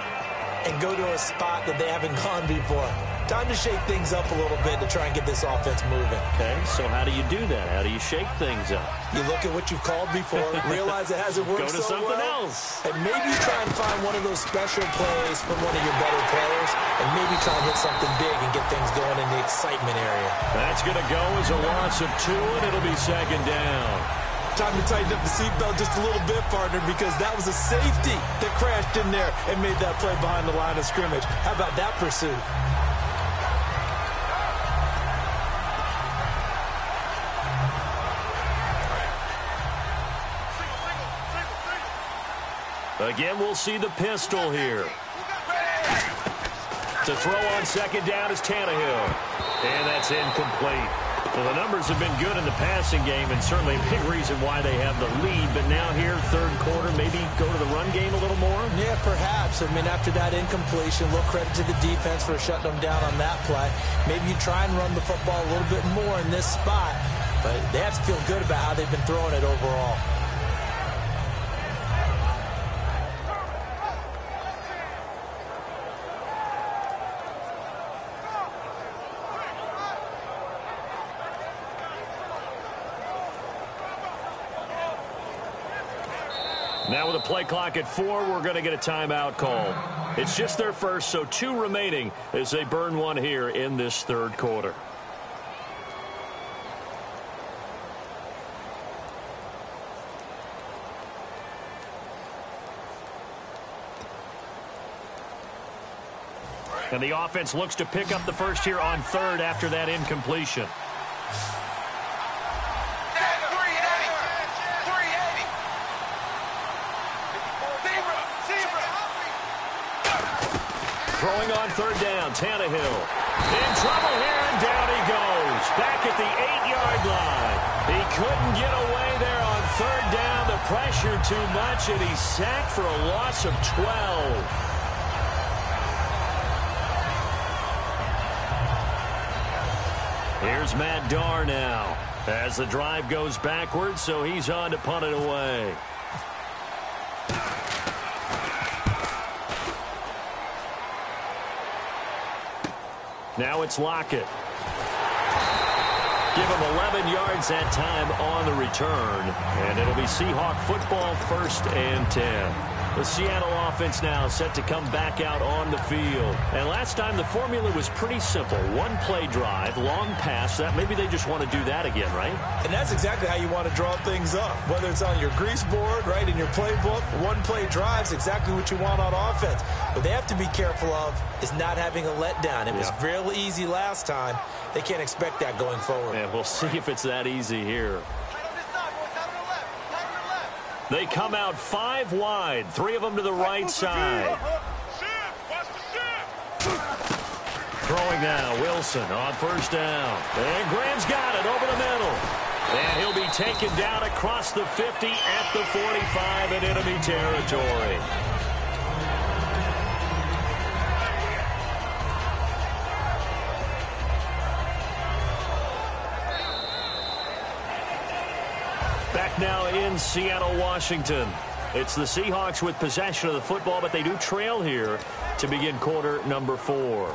and go to a spot that they haven't gone before. Time to shake things up a little bit to try and get this offense moving. Okay, so how do you do that? How do you shake things up? You look at what you've called before, realize it hasn't worked Go to so something well, else. and maybe try and find one of those special plays from one of your better players, and maybe try and hit something big and get things going in the excitement area. That's going to go as a loss of 2, and it'll be second down. Time to tighten up the seatbelt just a little bit, partner, because that was a safety that crashed in there and made that play behind the line of scrimmage. How about that pursuit? Again, we'll see the pistol here. To throw on second down is Tannehill. And that's incomplete. Well, the numbers have been good in the passing game, and certainly a big reason why they have the lead. But now here, third quarter, maybe go to the run game a little more? Yeah, perhaps. I mean, after that incompletion, a little credit to the defense for shutting them down on that play. Maybe you try and run the football a little bit more in this spot. But they have to feel good about how they've been throwing it overall. Now with a play clock at 4, we're going to get a timeout call. It's just their first, so 2 remaining as they burn one here in this third quarter. And the offense looks to pick up the first here on third after that incompletion. Throwing on third down, Tannehill. In trouble here, and down he goes. Back at the 8-yard line. He couldn't get away there on third down. The pressure too much, and he's sacked for a loss of 12. Here's Matt Darr now as the drive goes backwards, so he's on to punt it away. Now it's Lockett. Give him 11 yards that time on the return. And it'll be Seahawk football, 1st and 10. The Seattle offense now set to come back out on the field. And last time the formula was pretty simple. 1-play drive, long pass. That maybe they just want to do that again, right? And that's exactly how you want to draw things up. Whether it's on your grease board, right, in your playbook, 1-play drive's exactly what you want on offense. What they have to be careful of is not having a letdown. It was real easy last time. They can't expect that going forward. And we'll see if it's that easy here. They come out 5 wide, 3 of them to the right side. Throwing now, Wilson on first down. And Graham's got it over the middle. And he'll be taken down across the 50 at the 45 in enemy territory. Back now in Seattle, Washington. It's the Seahawks with possession of the football, but they do trail here to begin quarter number 4.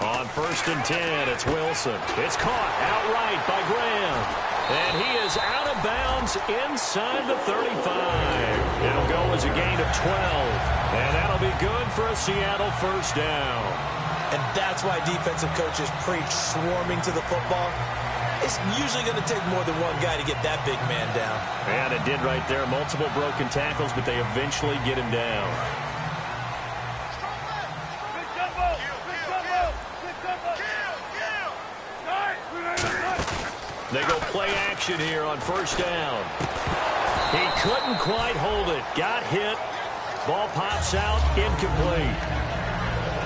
On 1st and 10, it's Wilson. It's caught outright by Graham. And he is out of bounds inside the 35. It'll go as a gain of 12. And that'll be good for a Seattle first down. And that's why defensive coaches preach swarming to the football. It's usually going to take more than one guy to get that big man down. And it did right there. Multiple broken tackles, but they eventually get him down. They go play action here on 1st down. He couldn't quite hold it. Got hit. Ball pops out. Incomplete.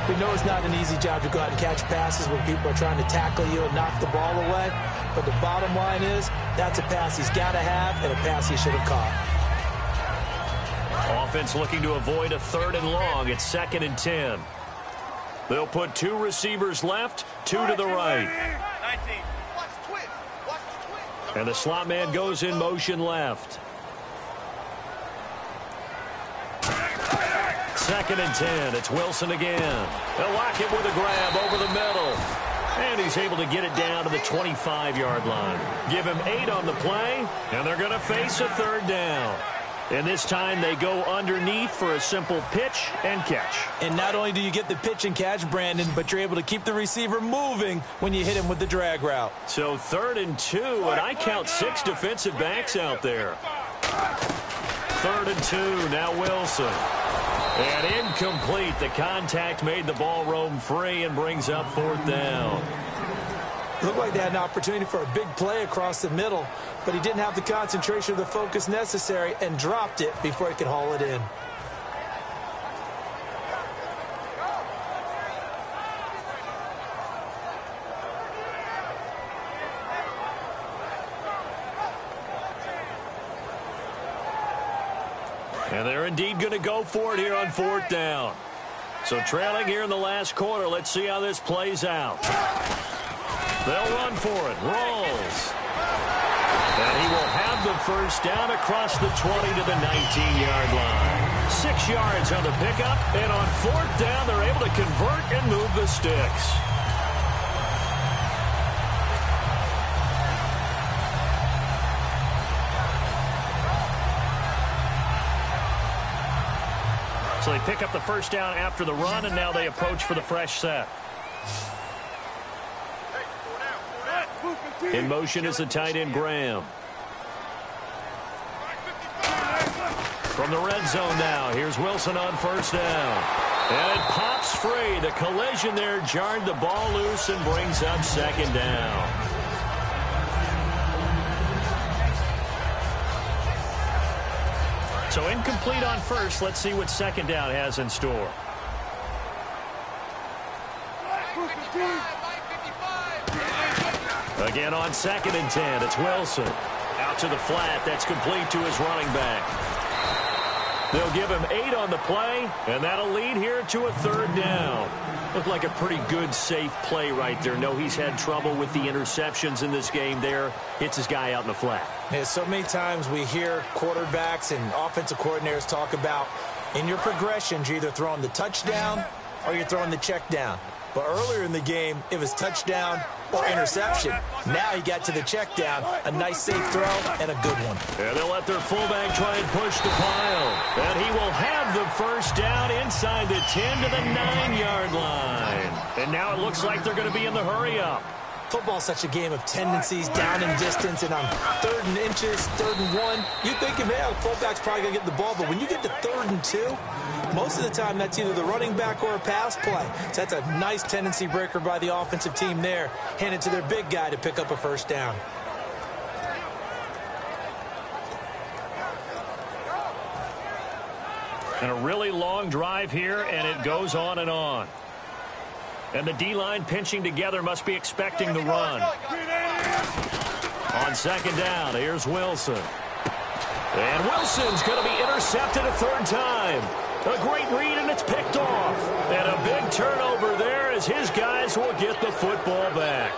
We know it's not an easy job to go out and catch passes when people are trying to tackle you and knock the ball away. But the bottom line is, that's a pass he's got to have and a pass he should have caught. Offense looking to avoid a 3rd and long. It's 2nd and 10. They'll put 2 receivers left, 2 to the right. And the slot man goes in motion left. 2nd and 10. It's Wilson again. They'll lock it with a grab over the middle. And he's able to get it down to the 25-yard line. Give him 8 on the play, and they're going to face a 3rd down. And this time they go underneath for a simple pitch and catch. And not only do you get the pitch and catch, Brandon, but you're able to keep the receiver moving when you hit him with the drag route. So 3rd and 2, and I count 6 defensive backs out there. 3rd and 2, now Wilson. And incomplete. The contact made the ball roam free and brings up 4th down. Looked like they had an opportunity for a big play across the middle, but he didn't have the concentration or the focus necessary and dropped it before he could haul it in. And they're indeed going to go for it here on 4th down. So trailing here in the last quarter, let's see how this plays out. They'll run for it. Rolls. And he will have the first down across the 20 to the 19-yard line. 6 yards on the pickup, and on 4th down, they're able to convert and move the sticks. So they pick up the first down after the run, and now they approach for the fresh set. In motion is the tight end, Graham. From the red zone now, here's Wilson on 1st down. And it pops free. The collision there jarred the ball loose and brings up 2nd down. So incomplete on 1st. Let's see what 2nd down has in store. Again on 2nd and 10, it's Wilson. Out to the flat, that's complete to his running back. They'll give him 8 on the play, and that'll lead here to a 3rd down. Looked like a pretty good, safe play right there. No, he's had trouble with the interceptions in this game there. Hits his guy out in the flat. Yeah, so many times we hear quarterbacks and offensive coordinators talk about in your progressions, you're either throwing the touchdown or you're throwing the check down. But earlier in the game, it was touchdown or interception. Now he got to the check down, a nice safe throw, and a good one. And they'll let their fullback try and push the pile. And he will have the first down inside the 10 to the 9-yard line. And now it looks like they're going to be in the hurry-up. Football's such a game of tendencies, down and distance, and on 3rd and inches, 3rd and 1, you think, man, the fullback's probably going to get the ball. But when you get to 3rd and 2, most of the time that's either the running back or a pass play. So that's a nice tendency breaker by the offensive team there, handed to their big guy to pick up a first down. And a really long drive here, and it goes on and on. And the D-line pinching together must be expecting the run. On 2nd down, here's Wilson. And Wilson's going to be intercepted a 3rd time. A great read, and it's picked off. And a big turnover there as his guys will get the football back.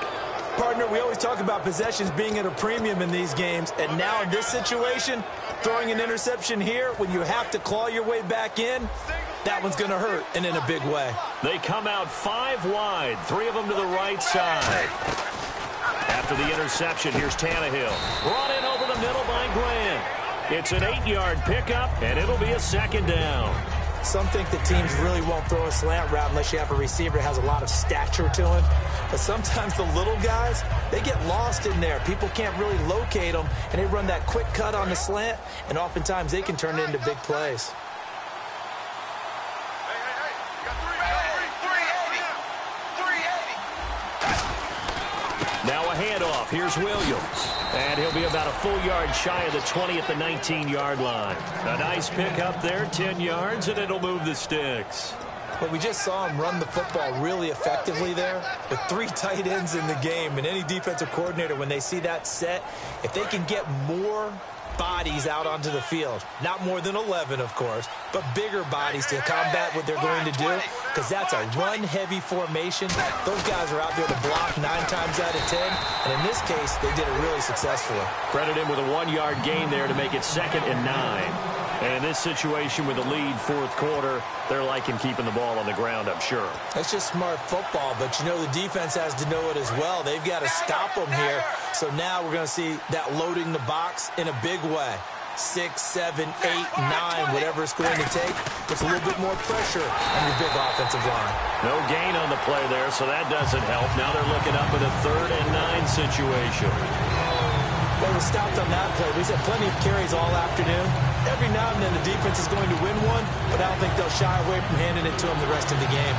Partner, we always talk about possessions being at a premium in these games, and now in this situation, throwing an interception here when you have to claw your way back in, that one's going to hurt, and in a big way. They come out 5 wide, 3 of them to the right side. After the interception, here's Tannehill. Brought in over the middle by Grant. It's an 8-yard pickup, and it'll be a 2nd down. Some think that teams really won't throw a slant route unless you have a receiver that has a lot of stature to him. But sometimes the little guys, they get lost in there. People can't really locate them, and they run that quick cut on the slant, and oftentimes they can turn it into big plays. Now a handoff. Here's Williams. And he'll be about a full yard shy of the 20 at the 19-yard line. A nice pick up there, 10 yards, and it'll move the sticks. But we just saw him run the football really effectively there with 3 tight ends in the game. And any defensive coordinator, when they see that set, if they can get more bodies out onto the field, not more than 11, of course, but bigger bodies to combat what they're going to do, because that's a run-heavy formation. Those guys are out there to block 9 times out of 10, and in this case, they did it really successfully. Credit him with a 1-yard gain there to make it 2nd and 9. And in this situation with a lead 4th quarter, they're liking keeping the ball on the ground, I'm sure. That's just smart football, but you know the defense has to know it as well. They've got to stop them here. So now we're going to see that loading the box in a big way. 6, 7, 8, 9, whatever it's going to take. Puts a little bit more pressure on your big offensive line. No gain on the play there, so that doesn't help. Now they're looking up at a 3rd and 9 situation. Well, we stopped on that play. We've had plenty of carries all afternoon. Every now and then the defense is going to win one, but I don't think they'll shy away from handing it to them the rest of the game.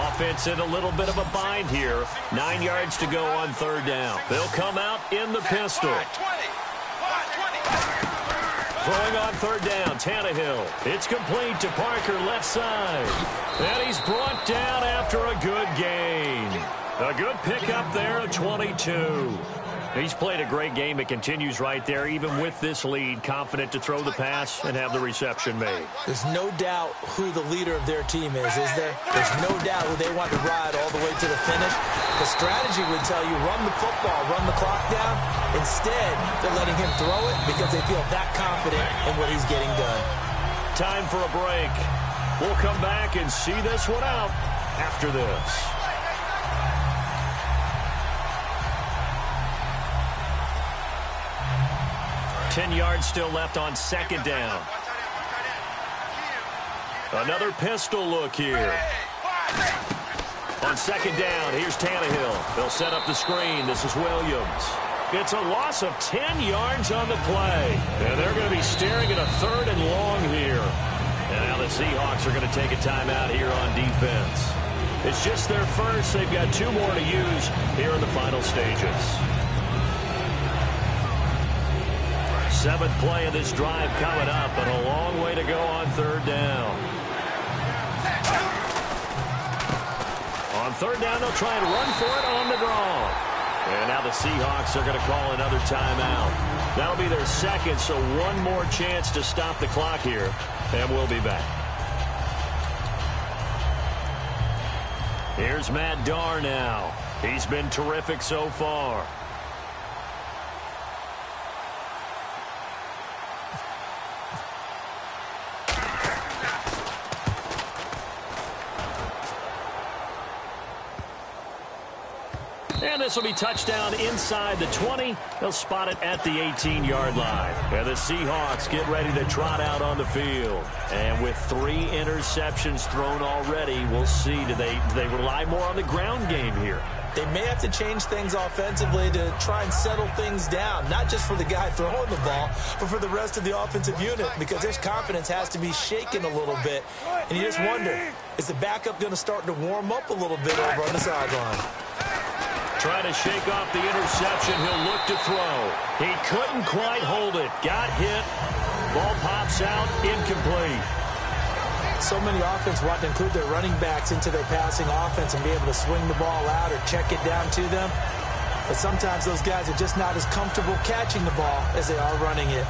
Offense in a little bit of a bind here. 9 yards to go on 3rd down. They'll come out in the pistol. Throwing on 3rd down, Tannehill. It's complete to Parker, left side. And he's brought down after a good gain. A good pickup there at 22. He's played a great game. It continues right there, even with this lead, confident to throw the pass and have the reception made. There's no doubt who the leader of their team is there? There's no doubt who they want to ride all the way to the finish. The strategy would tell you run the football, run the clock down. Instead, they're letting him throw it because they feel that confident in what he's getting done. Time for a break. We'll come back and see this one out after this. Ten yards still left on 2nd down. Another pistol look here. On 2nd down, here's Tannehill. They'll set up the screen. This is Williams. It's a loss of 10 yards on the play. And they're going to be staring at a 3rd and long here. And now the Seahawks are going to take a timeout here on defense. It's just their first. They've got 2 more to use here in the final stages. 7th play of this drive coming up, and a long way to go on 3rd down. On 3rd down, they'll try and run for it on the draw. And now the Seahawks are going to call another timeout. That'll be their 2nd, so 1 more chance to stop the clock here, and we'll be back. Here's Matt Darr now. He's been terrific so far. And this will be touchdown inside the 20. They'll spot it at the 18-yard line. And the Seahawks get ready to trot out on the field. And with 3 interceptions thrown already, we'll see. Do they rely more on the ground game here? They may have to change things offensively to try and settle things down, not just for the guy throwing the ball, but for the rest of the offensive unit, because their confidence has to be shaken a little bit. And you just wonder, is the backup going to start to warm up a little bit over on the sideline? Trying to shake off the interception. He'll look to throw. He couldn't quite hold it. Got hit. Ball pops out. Incomplete. So many offense want to include their running backs into their passing offense and be able to swing the ball out or check it down to them. But sometimes those guys are just not as comfortable catching the ball as they are running it.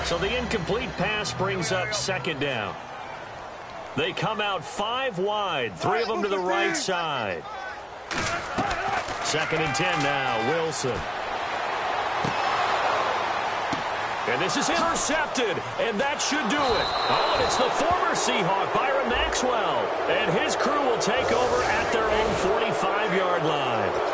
So the incomplete pass brings up second down. They come out 5 wide, 3 of them to the right side. 2nd and 10 now, Wilson. And this is intercepted, and that should do it. Oh, and it's the former Seahawk, Byron Maxwell. And his crew will take over at their own 45-yard line.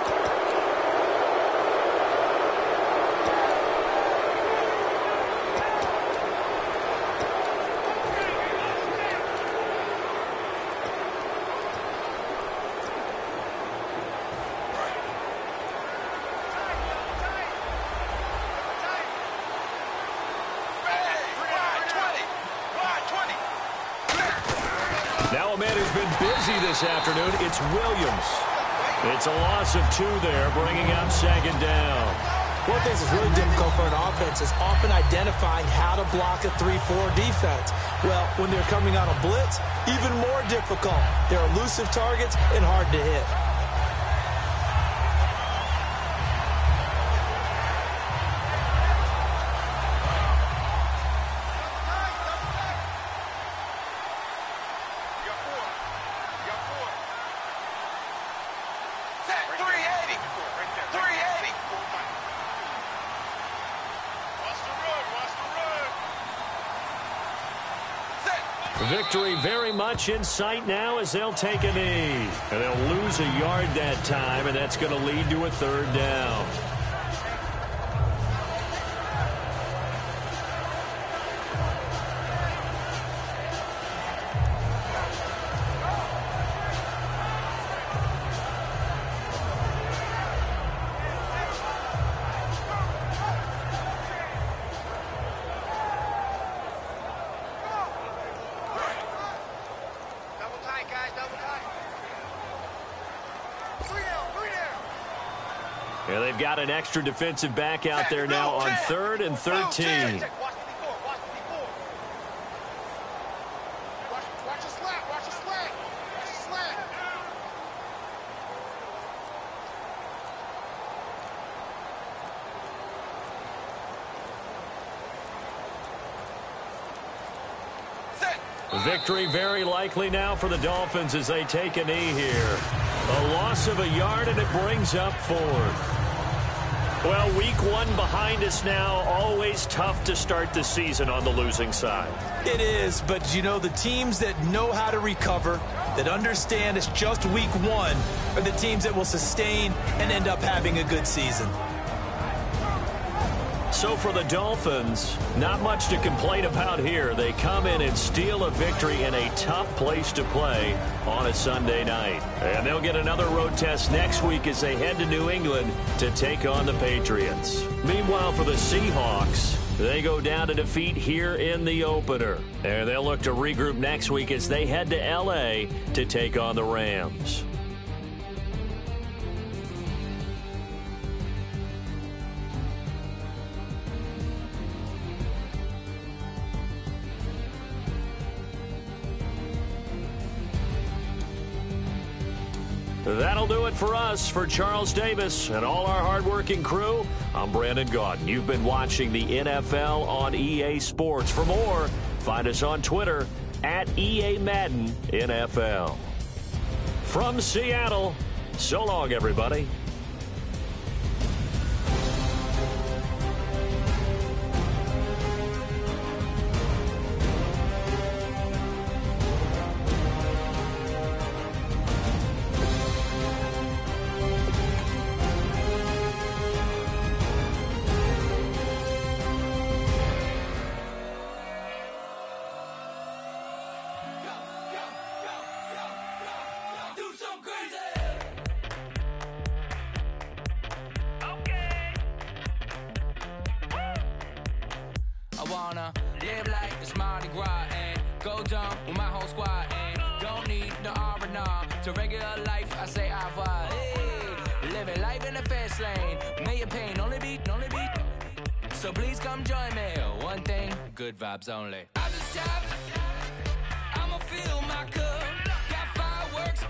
Now a man who's been busy this afternoon, it's Williams. It's a loss of 2 there, bringing up 2nd down. One thing that's really difficult for an offense is often identifying how to block a 3-4 defense. Well, when they're coming on a blitz, even more difficult. They're elusive targets and hard to hit. Victory very much in sight now as they'll take a knee. And they'll lose a yard that time, and that's going to lead to a 3rd down. And they've got an extra defensive back out there now on 3rd and 13. Victory very likely now for the Dolphins as they take a knee here. A loss of a yard, and it brings up 4th. Well, week 1 behind us now. Always tough to start the season on the losing side. It is, but you know, the teams that know how to recover, that understand it's just week 1, are the teams that will sustain and end up having a good season. So for the Dolphins, not much to complain about here. They come in and steal a victory in a tough place to play on a Sunday night. And they'll get another road test next week as they head to New England to take on the Patriots. Meanwhile, for the Seahawks, they go down to defeat here in the opener. And they'll look to regroup next week as they head to L.A. to take on the Rams. That'll do it for us. For Charles Davis and all our hardworking crew, I'm Brandon Gaudin. You've been watching the NFL on EA Sports. For more, find us on Twitter at EA Madden NFL. From Seattle, so long, everybody. Live like it's Mardi Gras and go dumb with my whole squad and don't need the R&R to regular life. I say au revoir. Hey, living life in the fast lane. May your pain only be. So please come join me. One thing, good vibes only. I just tapped. I'ma fill my cup. Got fireworks.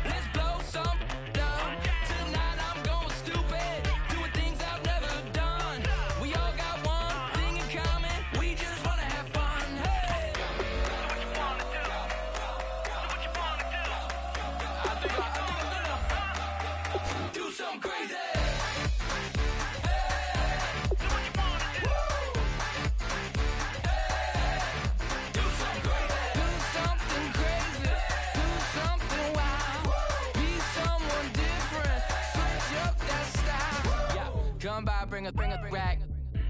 Let's blow some down. Tonight I'm going stupid. Doing things I've never done. We all got one thing in common. Do something crazy. Come by, bring a rack.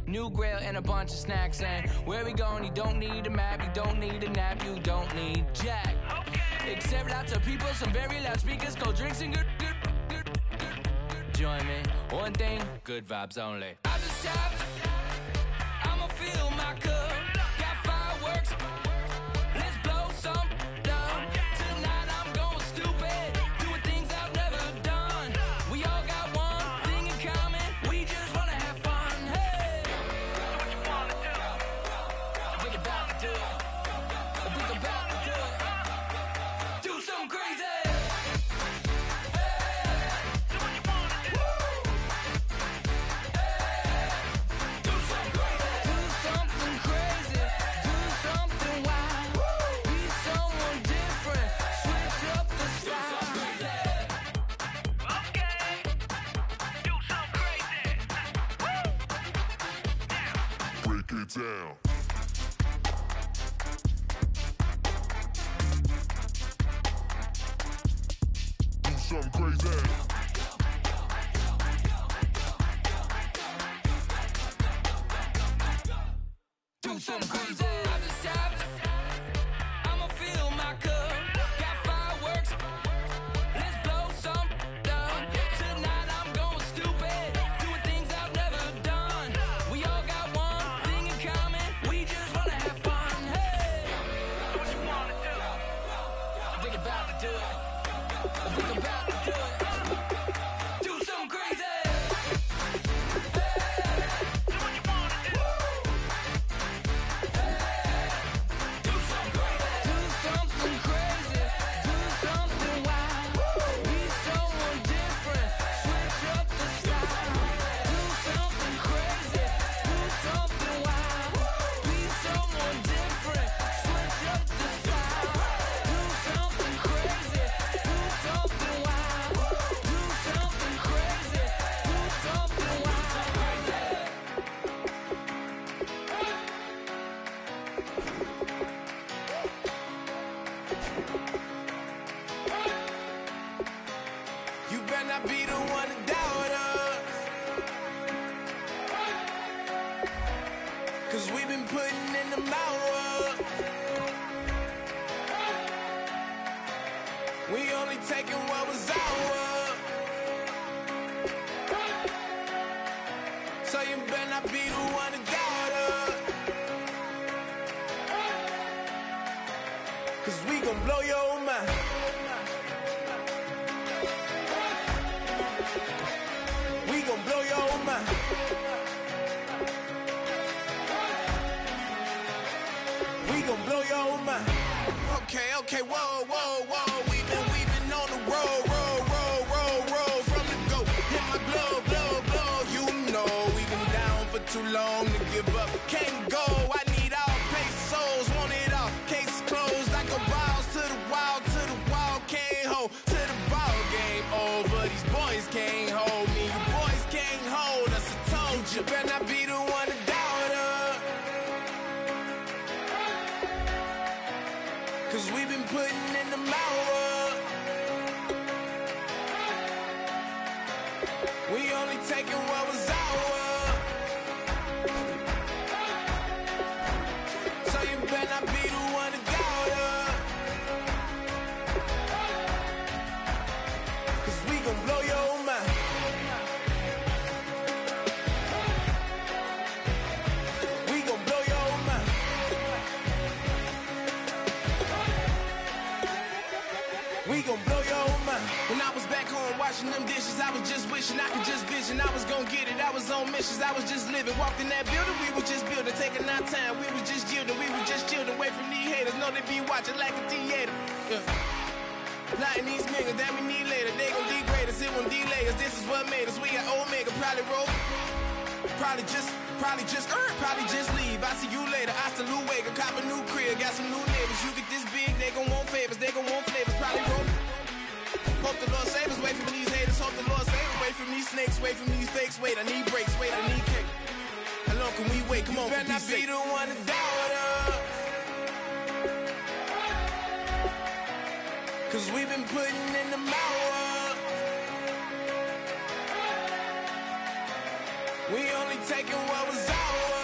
New grill and a bunch of snacks. And where we going, you don't need a map. You don't need a nap, you don't need jack. Except lots of people, some very loud speakers, cold drinks and good. Join me, one thing, good vibes only. I just tapped, I'ma fill my cup. Got fireworks, let's blow some dumb. Tonight I'm going stupid, doing things I've never done. We all got one thing in common, we just wanna have fun. Hey, what you wanna do? I think about to do it. I think about to do it. Do something crazy. Down. Do something crazy. Do something crazy. I just tapped, I'ma fill my cup. Got fireworks, let's blow some dumb. Tonight I'm going stupid, doing things I've never done. We all got one thing in common, we just wanna have fun. Hey, what you wanna do? I think about to do it. I think about to do it. Do something crazy. Be the one to doubt us, 'cause we've been putting in the hours. We only taking what was ours, so you better not be the one to doubt us, 'cause we gon' blow your mind. We gon' blow your mind. We gon' blow your mind. Okay, whoa. We've been on the road from the go. Hit my blow. You know we've been down for too long to give up. Can't go. I need all pesos, want it all. Case closed. I go balls to the wall, can't hold to the ball game over. These boys can't hold me. You boys can't hold us. I told you, better not be the one to doubt us, 'cause we've been putting in the hours. We only taking what was ours, so you better not be the one to doubt us, 'cause we gon' blow your mind. We gon' blow your mind. We gon' blow your mind. When I was back home washing them dishes, I was just wishing I could just vision. I was gon' get it, I was on missions, I was just living. Walked in that building, we was just building, taking our time. We was just yielding, we was just chilling. Away from these haters, know they be watching like a theater. Plotting these niggas that we need later. They gon' degrade us, it won't delay us. This is what made us. We got Omega, probably roll. Probably just leave. I see you later. I salute Wake, cop a new crib, got some new neighbors. You get this big, they gon' want favors, they gon' want flavors. Probably roll. just hope the Lord save away from these snakes, wait from these fakes. Wait, I need breaks, wait, I need cake. How long can we wait? Come on, for peace sake. You better not be the one to doubt us. Cause we've been putting in the hours. We only taking what was ours.